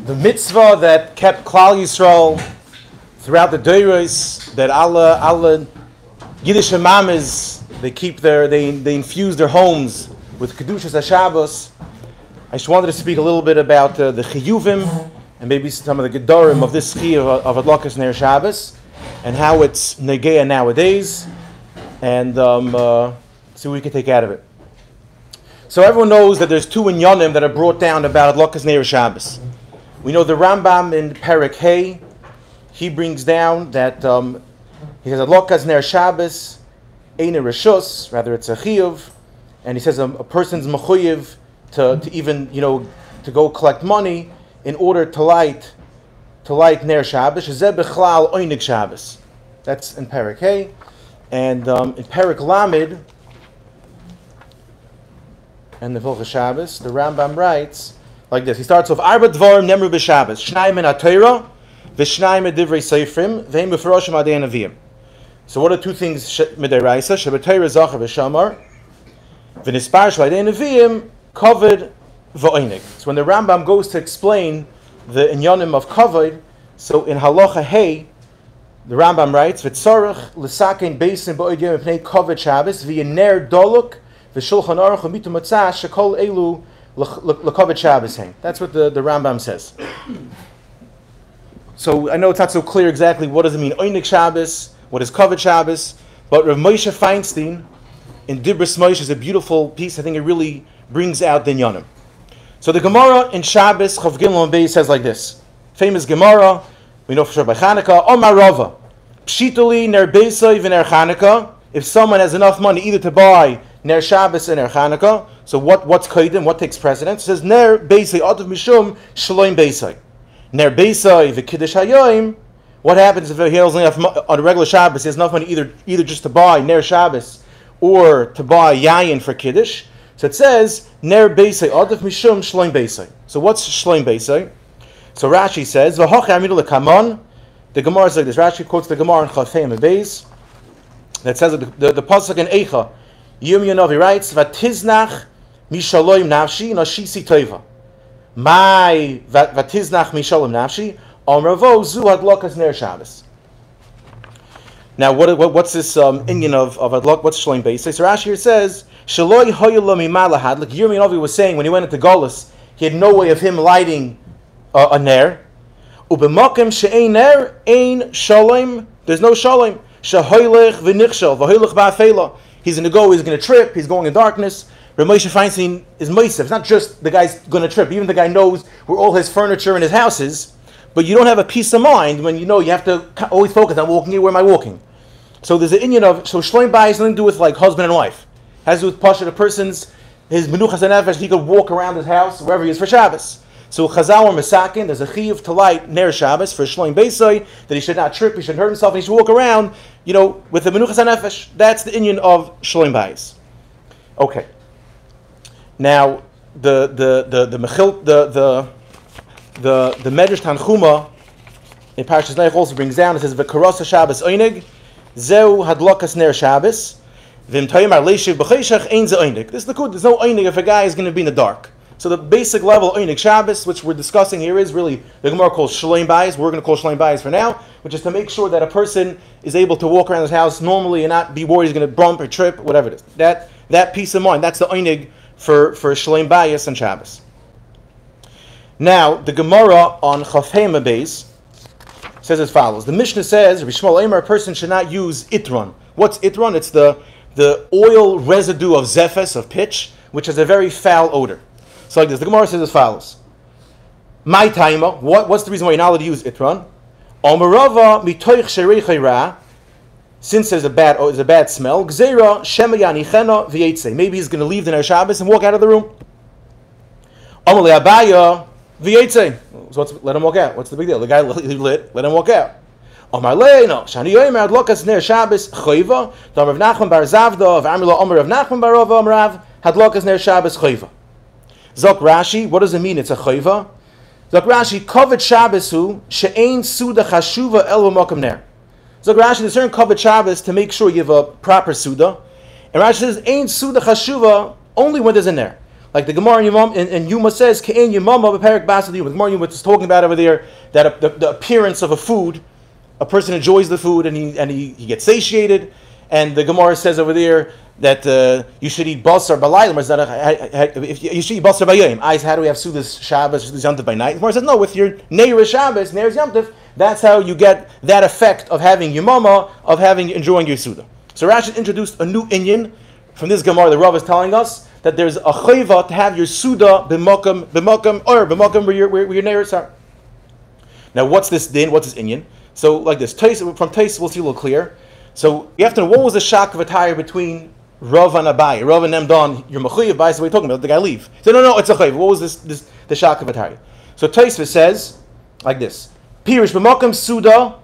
the mitzvah that kept Klal Yisrael throughout the Deiros, that Allah Yiddish Mamas, they infuse their homes with Kedushas HaShabbos. I just wanted to speak a little bit about the Chiyuvim and maybe some of the Gedorim of this Chiyuv of Halachos Ner Shabbos and how it's Negeya nowadays, and see what we can take out of it. So everyone knows that there's two inyanim that are brought down about Halachos Ner Shabbos. We know the Rambam in Perek Hey, he brings down that he says Halachos Ner Shabbos Ein Reshus, rather it's a Chiyuv, and he says a person's mechuyev to even to go collect money in order to light Ner Shabbos. Shezeh bechlal oinig Shabbos. That's in Perek Hey, and in Perek Lamed and the Hilchos Shabbos, the Rambam writes like this. He starts off Arba Dvarim Nemru b'Shabbos Shnayim min HaTorah v'Shnayim min Divrei Seifrim v'Hem B'Froshim Adei Neviim. So what are two things midiraisa? Shebetayra zacher v'shamar v'nispar sh'adei neviim kavod v'oinig. So when the Rambam goes to explain the inyanim of kavod, so in Halacha Hey, the Rambam writes v'tzarich l'sakein beisim b'oidim mipnei kavod Shabbos v'yener doluk v'shulchan aruch u'mitu matzah shekol elu l'kavod Shabbos hein. That's what the Rambam says. So I know it's not so clear exactly what does it mean oinig Shabbos, what is Kavod Shabbos, but Rav Moshe Feinstein in Dibros Moshe is a beautiful piece. I think it really brings out the Inyanim. So the Gemara in Shabbos, Chav Gimel and Beis says like this. Famous Gemara, we know for sure by Chanukah, Omar Rava, Pshituli ner Beisai v'ner Chanukah, if someone has enough money either to buy ner Shabbos and ner Chanukah, so what's Kaidim, what takes precedence? It says ner Beisai, Otav Mishum, Shaloim Beisai. Ner Beisai v'Kiddush Hayoim. What happens if he has only enough on a regular Shabbos? He has enough money either just to buy Ner Shabbos or to buy Yayin for Kiddush. So it says Ner Beisai Adif Mishum Shloim Beisai. So what's Shloim Beisai? So Rashi says V'hoche Amidu Lekamon. The Gemara is like this. Rashi quotes the Gemara in Chafei Beis that says the pasuk in Eicha Yom Yonavi writes Vatiznach Mishaloim Nafshi Nashisi Tova. My Vatiznach Mishaloim Nafshi. Now, what's this Indian of Adlok? What's Shloim Beisai? So Rashi here says, Shaloi Hoyulam Imalahad, like Yirmi Novi was saying when he went into Golus, he had no way of him lighting a Ner. Ubemokim she'ein Ner, ein Shalom, there's no Shalom. Shahoylech v'nichshel, v'hoylech ba'afela. He's going to go, he's going to trip, he's going in darkness. Rav Moshe Feinstein is Moisef. It's not just the guy's going to trip, even the guy knows where all his furniture and his house is. But you don't have a peace of mind when you have to always focus on walking here. Where am I walking? So there's an Indian of Shloim Bayis has nothing to do with like husband and wife. It has to do with Pasha, the person's his menuchas and nefesh. He could walk around his house wherever he is for Shabbos. So Chazal or Mesakin, there's a chiyuv to light Ner Shabbos for Shloim Beisai that he should not trip, he shouldn't hurt himself, he should walk around, with the menuchas and nefesh. That's the Indian of Shloim Bayis. Okay. Now the Medrash Tanchuma in Parshas Naich also brings down, it says V'karosa Shabbos Oinig Zeu Hadlokas Ner Shabbos V'im Toyimar Leishiv B'chayshach Ein Ze Oinig. This is the good. There's no Oinig if a guy is going to be in the dark. So the basic level Oinig Shabbos, which we're discussing here, is really the Gemara calls Shloim Bayis. We're going to call Shloim Bayis for now, which is to make sure that a person is able to walk around his house normally and not be worried he's going to bump or trip, whatever it is. That peace of mind, that's the Oinig for Shloim Bayis and Shabbos. Now, the Gemara on Chafei Beis says as follows. The Mishnah says, Rishmal Eimer, a person should not use itron. What's itron? It's the oil residue of zephes, of pitch, which has a very foul odor. So like this, the Gemara says as follows. My taima, what's the reason why you're not allowed to use itron? Omerava mitoich shereichei ra, since there's a bad smell, gzeira shema yanichena v'yetze. Maybe he's going to leave the Ner Shabbos and walk out of the room. Omerle abaya, V'yetze. So let him walk out. What's the big deal? The guy lit, let him walk out. Omar leino, shani yoyim ad lokas ner Shabbos choiva, the Rav Nachman bar Zavda, of Amrila Omer Rav Nachman bar Rava Amrav, had lokas ner Shabbos choiva. Zok Rashi, what does it mean it's a choiva? Zok Rashi, kavod Shabbos hu, she'ein suda chashuva el v'mokum ner. Zok Rashi, there's certain kavod Shabbos to make sure you have a proper suda. And Rashi says, ein suda chashuva, only when there's a ner. Like the Gemara in Yuma says, Ke'en Yemama b'perik basel Yuma. The Gemara in Yuma is talking about over there that the appearance of a food, a person enjoys the food and he gets satiated, and the Gemara says over there that you should eat basar b'layim. If you should eat basar b'yom. How do we have Sudas Shabbos, Sudas Yom Tov by night? The Gemara says no. With your Neiris Shabbos, Neiris Yom Tov, that's how you get that effect of having Yemama, of enjoying your Suda. So Rashi introduced a new inyan from this Gemara. The Rav is telling us that there's a chayva to have your Suda b'makam where your Neiris are. Now what's this din? What's this inyan? So like this, from Tais we'll see a little clear. So you have to know what was the shock of attire between Rav and Abai. Rav and them done, you're mechuyev, Abai, so what are you talking about? The guy leave. So no, it's a chayv. What was the shock of attire? So Tais says like this. Pirish b'makam Suda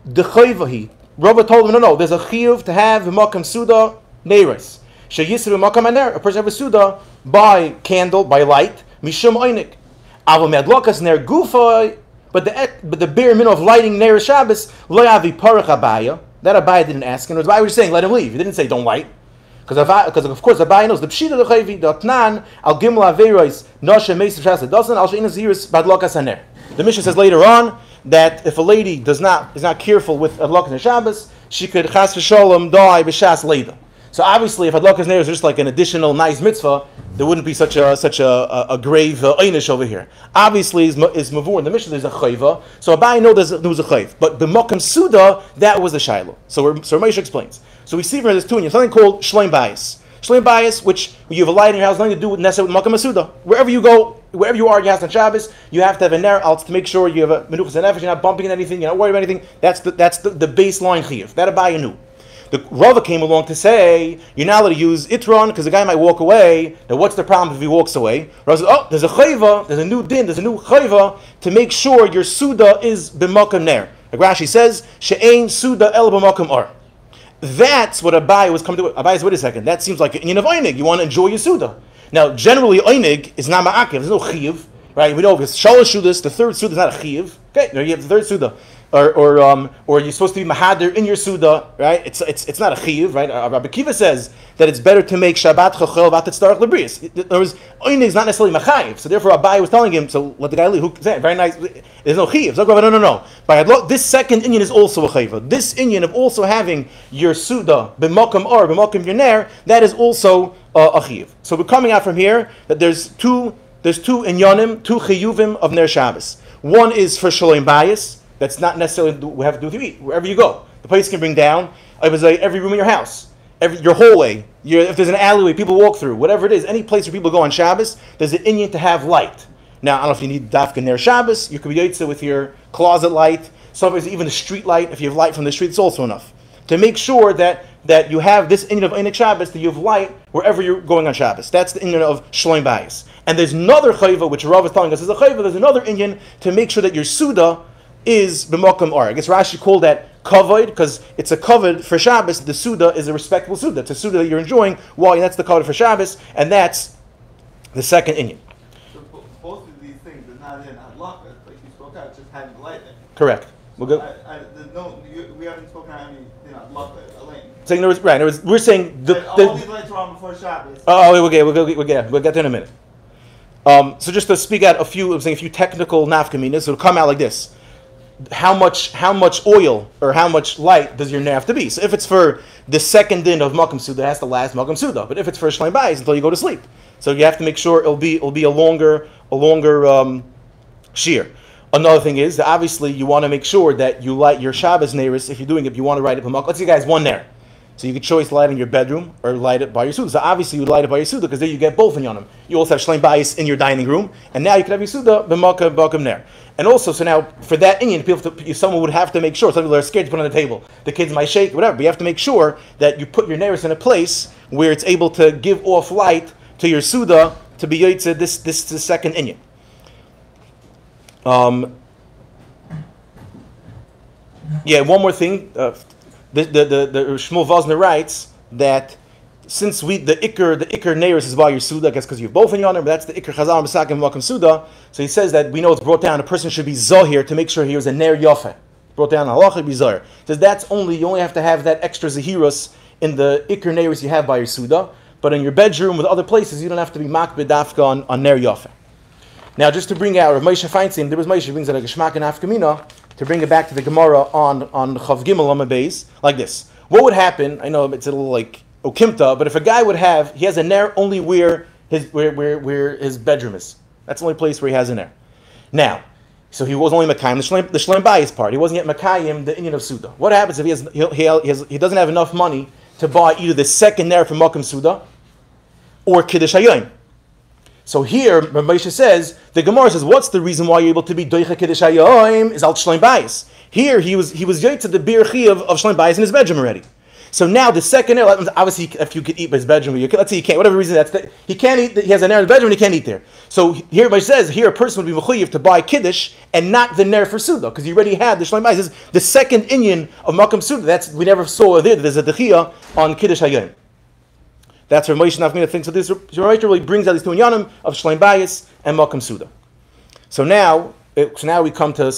the chayvahi. Rav told him, no, there's a chiyuv to have b'makam Suda neiris. Sheyisr b'makam aner, a person have a Suda by candle, by light, mishum oinik. Aval medlokas ner gufay. But the bare minimum of lighting Neiris Shabbos, lo yavi parach Abaya. That Abaya didn't ask, and Abaya was saying, let him leave. He didn't say, don't light. Because of course Abaya knows the pshita the chayvi, the tnan, al gimel averois, noshe meisav shas doesn't, al she'ina ziris badlokas haner. The Mishnah says later on that if a lady is not careful with adlokas Shabbos, she could chas v'sholem die b'shas leida. So obviously, if adlokas ner is just like an additional nice mitzvah, there wouldn't be such a grave einish over here. Obviously, is mavur in the Mishnah. There's a chayva, so Abai know there was a chayv, but the mokam suda that was a shiloh. So Moshe explains. So we see from this tuning something called shleim bayis. Shleim bayis, which when you have a light in your house, nothing to do with necessarily with mokam suda. Wherever you go, wherever you are in your house on Shabbos, you have to have a ner out to make sure you have a menuchas nefesh. You're not bumping into anything. You're not worried about anything. That's the baseline chiyuv. That Abai knew. The Rava came along to say, you're not allowed to use itron because the guy might walk away. Now what's the problem if he walks away? Rava says, there's a chayva, there's a new din, there's a new chayva to make sure your suda is b'makam ner. Like Rashi says, she'ein suda el b'makam or. That's what Abai was coming to. Abai says, wait a second, that seems like an inyan of einig. You want to enjoy your suda. Now generally einig is not ma'akev, there's no chiyuv. Right? We know if it's shalosh sudas, the third suda is not a chiyuv. Okay, now you have the third suda. Or you're supposed to be mahader in your suda, right? It's not a chiyuv, right? Rabbi Kiva says that it's better to make Shabbat chachel v'atatzarach lebrius. In other words, oinig is not necessarily machayiv. So therefore, Abai was telling him, so let the guy leave. Who said very nice? There's no chiyuv. So no. By this second inyan is also a chiyuv. This inyan of also having your suda b'makam or b'makam yoner, that is also a chiyuv. So we're coming out from here that there's two inyanim, two chiyuvim of ner Shabbos. One is for shalom bayis. That's not necessarily we have to do with you eat. Wherever you go, the place can bring down. It was like every room in your house, your hallway. If there's an alleyway people walk through, whatever it is, any place where people go on Shabbos, there's an inyan to have light. Now I don't know if you need dafka ner Shabbos. You could be yotze with your closet light. Sometimes even a street light. If you have light from the street, it's also enough to make sure that you have this inyan of einik Shabbos, that you have light wherever you're going on Shabbos. That's the inyan of shloim bayis. And there's another chayva which Rav is telling us is a chayva. There's another inyan to make sure that your suda is b'makam or. I guess Rashi called that kavod because it's a kavod for Shabbos. The suda is a respectable suda. It's a suda that you're enjoying. Why? That's the kavod for Shabbos, and that's the second inyan. So both of these things are not in halachas, like you spoke out, just having light in. Correct. We'll go. We haven't spoken out any halachas. Saying there was right. We're saying all these lights are on before Shabbos. We'll get there in a minute. So just to speak out a few technical nafkaminas, so it'll come out like this. How much oil or how much light does your ner have to be? So if it's for the second din of makam suda, it has to last makam suda. But if it's for shleim bayis, until you go to sleep, so you have to make sure it'll be a longer shear. Another thing is that obviously you want to make sure that you light your Shabbos neiris. If you're doing it, you want to light it b'makam. Let's say you guys one ner. So you could choose to light it in your bedroom or light it by your suda. So obviously you light it by your suda because there you get both in yonim. You also have shleim bayis in your dining room, and now you could have your suda b'makam ner. And also, so now for that inyan, someone would have to make sure. Some people are scared to put on the table. The kids might shake, whatever. But you have to make sure that you put your neiris in a place where it's able to give off light to your suda to be yotze this second inyan. One more thing. The Shmuel Vosner writes that since the ikr neiris is by your suda, I guess because you have both in yonder, but that's the ikr chazal m'sakim v'makim suda. So he says that we know it's brought down. A person should be zahir to make sure he was a ner yafeh. Brought down halacha be zahir. Says you only have to have that extra zahirus in the ikr neiris you have by your suda. but in your bedroom with other places, you don't have to be makbid dafka on ner yofa. Now, just to bring out Rav Moshe Feinstein, there was Moshe brings out a Geshmak and Afkamina to bring it back to the Gemara on Chav Gimel on Beis, like this. What would happen? I know it's a little like Okimta, but if a guy he has a ner only where his bedroom is. That's the only place where he has a ner. Now, so he was only Makayim the Shlem Bayis part. He wasn't yet Makayim the Inyan of Suda. What happens if he doesn't have enough money to buy either the second ner from Makam Suda or Kiddush Hayom? So here, Rav Moshe says, the Gemara says, what's the reason why you're able to be doicha kiddush hayom is al shlem bayis. Here, he was yet to the bir chi of shlem bayis in his bedroom already. So now the second air, obviously, if you could eat by his bedroom, let's say he can't, whatever reason he can't eat. He has an air in the bedroom and he can't eat there. So here, Moshe says, here a person would be mechuyev to buy kiddush and not the ner for suda because he already had the shlem bayis. This is the second inyan of makam suda. We never saw there. There's a dechia on kiddush hayom. That's where Moshe Nafmina thinks of this. Moshe really brings out these two inyanim of Shleim Bayis and Makam Suda. So now we come to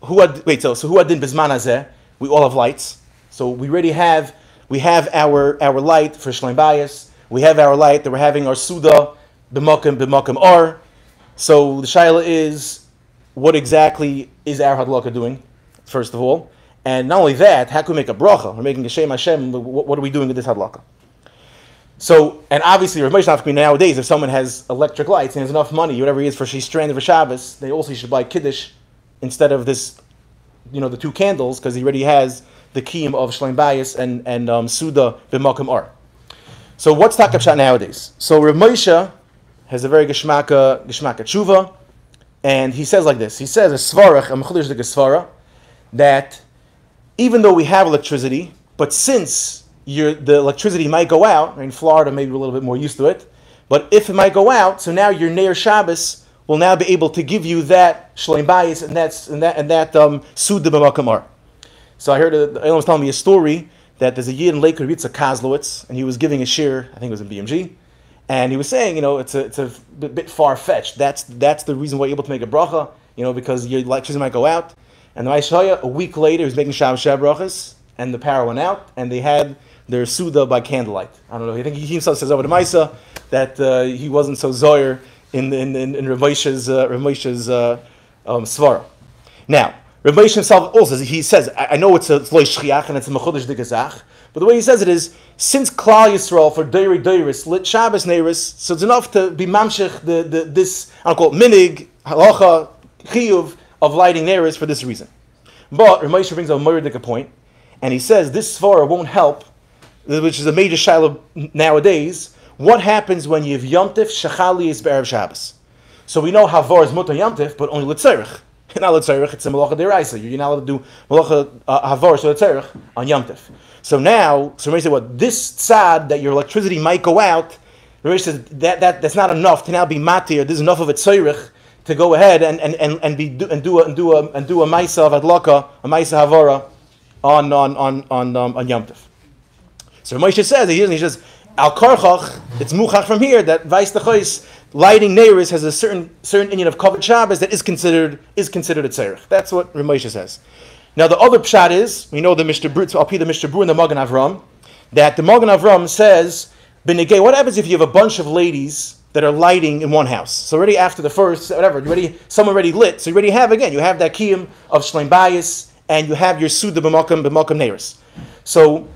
who had din Bizman Hazeh? We all have lights. So we have our light for Shleim Bayis. We have our light that we're having our Suda b'Makam Or. So the shaila is, what exactly is our Hadlaka doing? First of all, and not only that, how can we make a bracha? We're making a Shem Hashem. What are we doing with this Hadlaka? So, and obviously, Rav Moshe Nafkamina nowadays, if someone has electric lights and has enough money, whatever he is for she's stranded for Shabbos, they also should buy Kiddush instead of this, the two candles, because he already has the kiyum of Shleim Bayis and Suda b'Makam Or. So what's Takab Shat nowadays? So Rav Moshe has a very geshmaka tshuva, and he says like this. He says, a mechudesh the gesvara, that even though we have electricity, but since the electricity might go out. In Florida, maybe we're a little bit more used to it. But if it might go out, so now your Neir Shabbos will now be able to give you that Shleim Bayis and that Suda b'Makam Or. So I heard the Elam was telling me a story that there's a Yid in Lake Ritza Kozlowitz, and he was giving a shir, I think it was in BMG, and he was saying, it's a bit far-fetched. That's the reason why you're able to make a bracha, because your electricity might go out. And the Ma'ashaya, a week later, he was making Shabbos brachas, and the power went out, and they had their Suda by candlelight. I don't know. I think he himself says over the Maisa that he wasn't so zoyer in Rav Moshe's svara. Now, Rav Moshe himself also says, I know it's loy shchiach and it's a mechudesh de gezach, but the way he says it is, since Klal Yisrael for Deiri Deiris lit Shabbos Neiris, so it's enough to be mamshech this I don't call it minig halacha chiyuv of lighting Neiris for this reason. But Rav Moshe brings a murdik point, and he says this svara won't help, which is a major shiloh nowadays. What happens when you have Yom Tif Shechali is Be'erev Shabbos? So we know Havar is Mutar Yom Tif, but only L'tzerich. Not L'tzerich, it's a Malacha Deraisa. You're not allowed to do Malacha Havar, so L'tzerich, on Yom Tif. So now, we say what? This tzad, that your electricity might go out, Ramesh says that's not enough to now be matir. There's enough of a tzerich to go ahead and do a Maisa of Adlaka, a Maisa Havara on Yom Tif. So Moshe says, he says, Al Karchach, it's Muchach from here, that Vais Techois, lighting Neiris has a certain inyan of Kavod Shabbos that is considered a Tzerich. That's what Moshe says. Now the other pshat is, we know the Mishnah Bru, I'll the Mishnah Bru and the Magen Avram, that the Magen Avram says, Benegay, what happens if you have a bunch of ladies that are lighting in one house? So already after the first, whatever, someone already lit, so you already have that kiyum of Shleim Bayis, and you have your Suda b'Makam Neiris. So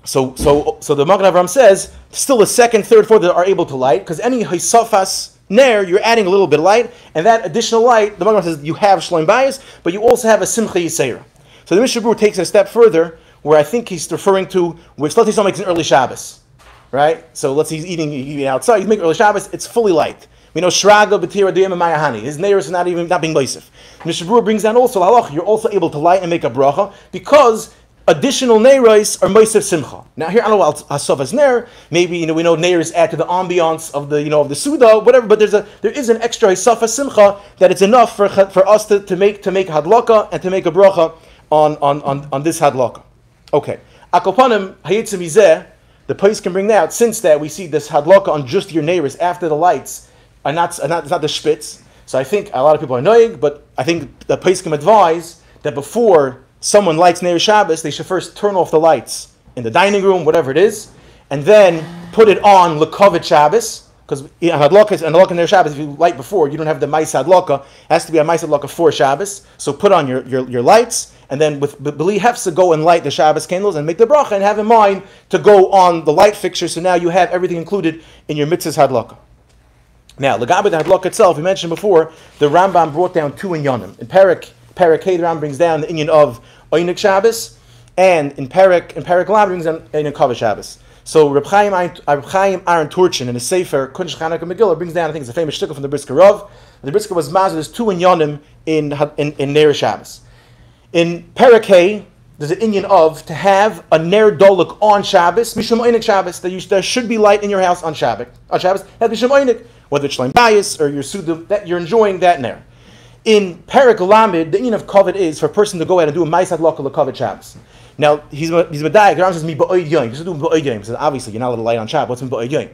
the Magen Avram says, still the second, third, fourth that are able to light, because any Hisafas Ner, you're adding a little bit of light, and that additional light, the Magen Avram says, you have Shleim Bayis, but you also have a Simcha Yisera. So the Mishnah Berurah takes it a step further, where I think he's referring to, which let's say someone makes an early Shabbos, right? So let's say he's eating outside, he's making early Shabbos, it's fully light. We know Shraga, B'tira, Diyam, and Mayahani. His Neiris is not being Beisif. Mishnah Berurah brings down also, halach, you're also able to light and make a bracha, because additional neiros are Moisef Simcha. Now here, I don't know Asov as Ner, maybe we know neiros add to the ambiance of the of the Suda, whatever, but there is an extra Hisafa Simcha that it's enough for us to make Hadlaka and to make a bracha on this Hadlaka. Okay. Akopanim Hayitzim Izeh, the place can bring out, since that we see this Hadlaka on just your neiros after the lights are not it's not the Spitz. So I think a lot of people are annoying, but I think the place can advise that before someone lights Neir Shabbos, they should first turn off the lights in the dining room, whatever it is, and then put it on L'Kovet Shabbos, because Hadlaka and their Shabbos, if you light before, you don't have the Ma'aseh Hadlaka. It has to be a Ma'aseh Hadlaka for Shabbos. So put on your lights, and then with B'li Hefsa go and light the Shabbos candles and make the bracha and have in mind to go on the light fixture. So now you have everything included in your mitzvahs Hadlaka. Now, L'gabe the Hadlaka itself, we mentioned before, the Rambam brought down two inyanim. In Perek Hey, the Rambam brings down the inyan of Oynik Shabbos, and in Perek Lav brings down Oynik Kavah Shabbos. So Reb Chaim Aaron Turchin in his Sefer Kunsh Chanukah Megillah brings down, I think it's a famous shtickle from the Brisker Rav. The Brisker was mazed. There's two inyanim in Ner Shabbos. In Perek Hey, there's an inyan of to have a Ner Doluk on Shabbos, Mishum Oynik Shabbos. There should be light in your house on Shabbos. That's Mishum Oynik, whether it's Shlaim Bayis or your Suda, that you're enjoying that Ner. In Perek Lamed, the inyan of Kovet is for a person to go out and do a Ma'aseh Hadlaka L'Kovet Shabbos. Now, he's medayek. The Rambam says, "Mi ba'oid yom." He's doing ba'oid yom. He says, obviously, you're not allowed to light on Shabbos. What's in ba'oid yom?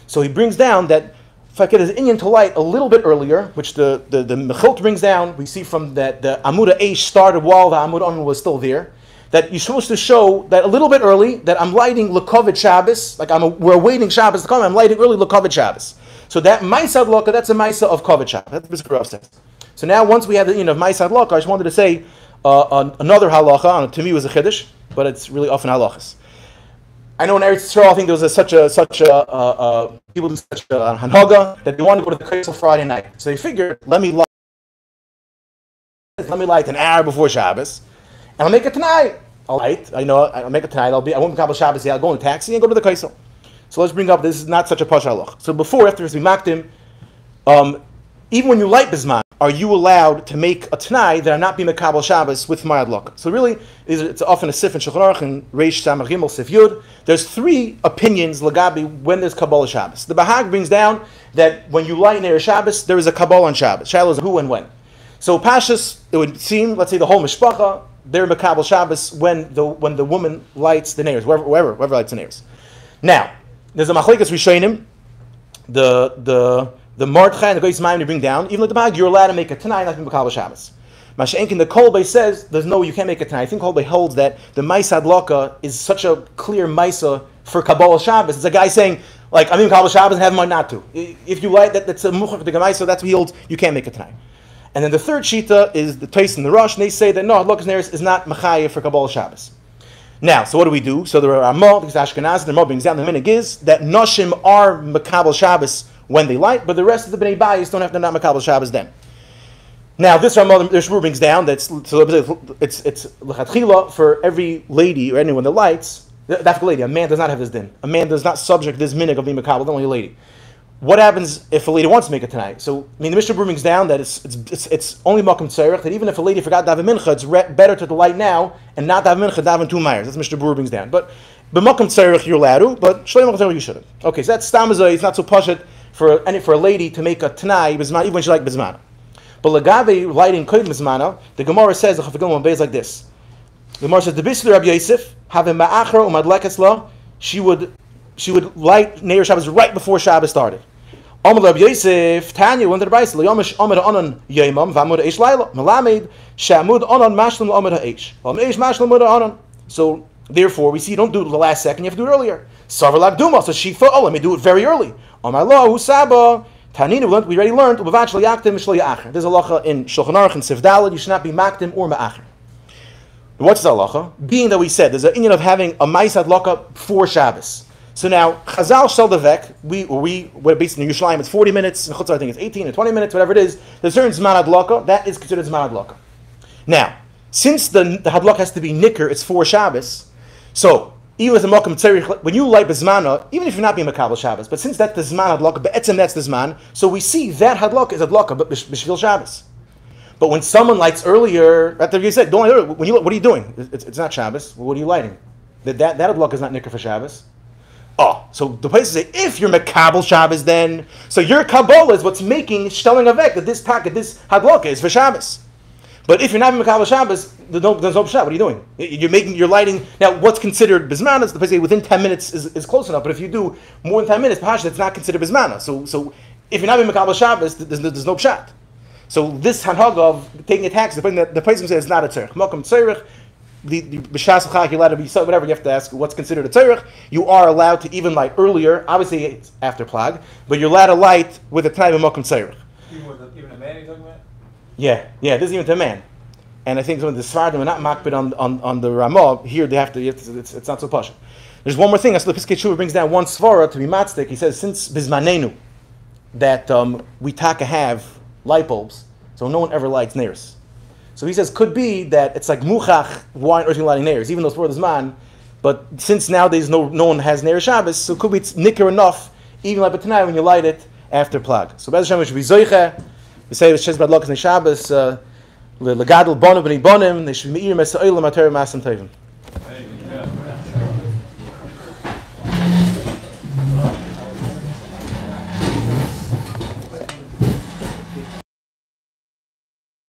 So he brings down that if I get his inyan to light a little bit earlier, which the Mechot brings down, we see from that the Amud Eish started while the Amud Anon was still there. That you're supposed to show that a little bit early that I'm lighting L'Kovet Shabbos, like we're waiting Shabbos to come. I'm lighting early L'Kovet Shabbos. So that Ma'aseh Hadlaka, that's a Ma'aseh of Kovet Shabbos. That's what Brisker Rav says. So now, once we have the inyan of Ma'aseh Hadlaka, I just wanted to say another halacha. To me, was a chiddush, but it's really often halachas. I know in Eretz Yisrael, I think there was such a people do such a hanhaga that they want to go to the Kaisel Friday night. So they figured, let me light an hour before Shabbos, and I'll make it tonight. I'll make it tonight. I won't be Kabbalah Shabbos yet. I'll go in a taxi and go to the Kaisel. So let's bring up, this is not such a pash halach. So before, after we makdim, even when you light bisman, are you allowed to make a Tanai that are not being Mekabel Shabbos with Ma'ad Laka? So really, it's often a sif in Shulchan Aruch and Reish Samach Gimel Sif Yud. There's three opinions Lagabi when there's Kabbalah Shabbos. The Bahag brings down that when you light Ner Shabbos, there is a Kabbalah on Shabbos. Shiloh is who and when. So Pashas, it would seem, let's say the whole Mishpacha, they're Mekabel Shabbos when the woman lights the Neirs, whoever lights the Neirs. Now, there's a Machlikas Rishonim, the Mordechai and the Goyis Mayim to bring down, even with the Bahag, you're allowed to make a Tanai, not to be Mekabel Shabbos. Masha'enkin, the Kolbei says, you can't make a Tanai. I think Kolbei holds that the Ma'aseh Hadlaka is such a clear Ma'aseh for Kabbalah Shabbos. It's a guy saying, like, I'm in Kabbalah Shabbos and have mine not to. If you light, that's a Muchach the Ma'aseh, that's what he holds, you can't make a Tanai. And then the third Shita is the Tais and the Rosh, and they say that no, Hadlakas Neris is not Mechayeh for Kabbalah Shabbos. Now, so what do we do? So the Ramah, because Ashkenaz, the Ramah brings down the minig is that Noshim are Mekabel Shabbos when they light, but the rest of the Bnei Bayis don't have to not Mekabel Shabbos then. Now, this Ramah, the Shmur brings down that it's l'chatchila for every lady or anyone that lights. That's a lady. A man does not have this din. A man does not subject this minig of being Mekabel, only a lady. What happens if a lady wants to make it tonight? So, the Mishnah brings down that it's only Makom Tzarech, that even if a lady forgot to have a mincha, it's better to light now and not to have a mincha, daven 2 mayers. That's Mishnah brings down. But Makom Tzarech you're allowed to, but Shlei Makom Tzarech you shouldn't. Okay, so that's Stamazai. It's not so pashut for a lady to make a tanai bizman, even when she like bizmana. But Lagabe lighting koyd bizmana, the Gemara says the Chafigam obeys like this. The Gemara says the Bisler Rabbi Yosef have a ma'achra umadlekas la. She would light Neir Shabbos right before Shabbos started. Amar Rabbi Yosef Tanya went to the Brayso Yomish Amar Anan Yomam V'Amud Eish Laila Malamed Shamud Anan Mashlam Amar Eish Eish Mashlam Amar Anan. So therefore we see you don't do it the last second, you have to do it earlier. Savar Lagduma. So she thought, let me do it very early. Amar Lo Usaba Tanina we already learned Ubavach Shlo Yaktim Shlo Ya'acher. There's a halacha in Shulchan Aruch and Sif Daled, you should not be maktim or ma'acher. What's the halacha? Being that we said there's an inyan of having a Ma'aseh Hadlaka for Shabbos. So now, Chazal Shel Devek, we're based in Yerushalayim, it's 40 minutes, in Chutzah I think it's 18 or 20 minutes, whatever it is, there's certain Zman Hadlaka, that is considered Zman Hadlaka. Now, since the Hadlaka has to be Nicker, it's for Shabbos, so, even with the Makom Tzarech, when you light Bezmana, even if you're not being Mekabel Shabbos, but since that's the Zman Hadlaka, Be'etzem that's the Zman, so we see that Hadlaka is Hadlaka, but B'shvil Shabbos. But when someone lights earlier, after you said, don't light earlier, what are you doing? It's not Shabbos, well, what are you lighting? That Hadlaka is not Nicker for Shabbos. Oh, so the places say, if you're Mekabel Shabbos then, so your Kabbalah is what's making Shtelling Avek, that this Hadlaka is for Shabbos. But if you're not Mekabel Shabbos, there's no Pshat. What are you doing? You're lighting, now what's considered Bismana, the place say within 10 minutes is close enough, but if you do more than 10 minutes, perhaps it's not considered Bismana. So if you're not Mekabel Shabbos, there's no Pshat. So this Hanhag of taking a tax, the place says it's not a Tzarech. Makom Tzarech, b'shas chag, you're allowed to be whatever. You have to ask what's considered a tzorich. You are allowed to even light earlier. Obviously, it's after plag, but you're allowed to light with a tnai b'mokum tzorich. Even a man you're talking about? Yeah. This is even to a man. And I think some of the Sfardim are not makbid on the Ramah. Here they have to. It's not so posh. There's one more thing. As the Piskei Tshuva brings down one svara to be matzdik. He says since bizmanenu that we taka have light bulbs, so no one ever lights neirs. So he says could be that it's like muchach wine or lighting neirs, even though it's for the zman. But since nowadays no one has neir Shabbos, so it could be it's nicker enough even like tonight when you light it after plag. So Bez Hashem we should be zoiche. We say it's bad luck in Shabbos. Legadol bonim b'nei bonim. They should be meir mesa'olam ater masam tovim.